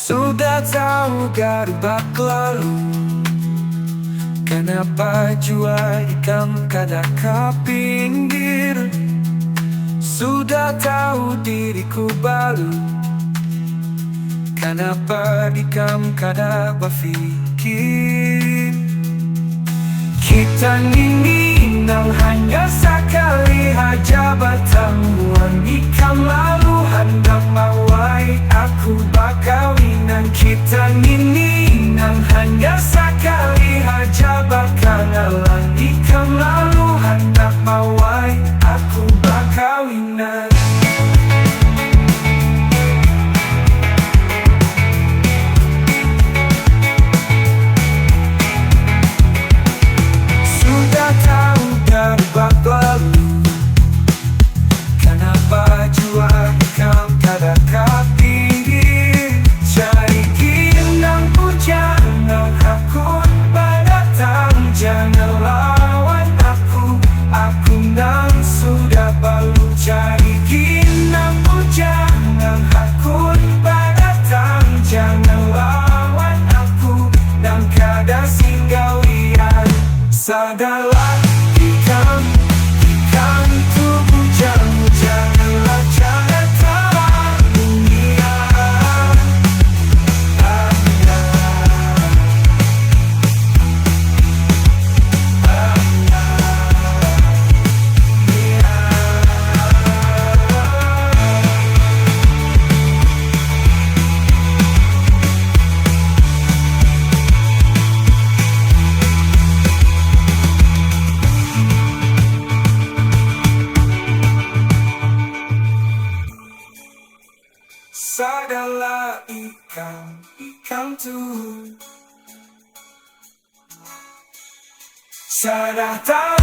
Sudah tahu gerbak lalu, kenapa jua ikan kada ke pinggir? Sudah tahu diriku baru, kenapa dikam kada berpikir? Kita ini hanya sekali haja bertemuan, ikan lalu hendak mawai aku berkawinan. Kita ini hanya sekali haja berkenalan, ikan lalu hendak mawai aku berkawinan. Gerbak lalu, kenapa jua ikam kada ke pinggir? Cari ginang jangan takut berdatang, jangan lawan aku nang sudah balu. Cari ginang jangan takut berdatang, jangan lawan aku nang kada singgah lihat. Sadarlah ikan tubuh janganlah cara dunia. Sadarlah ikan tuh, sadar tak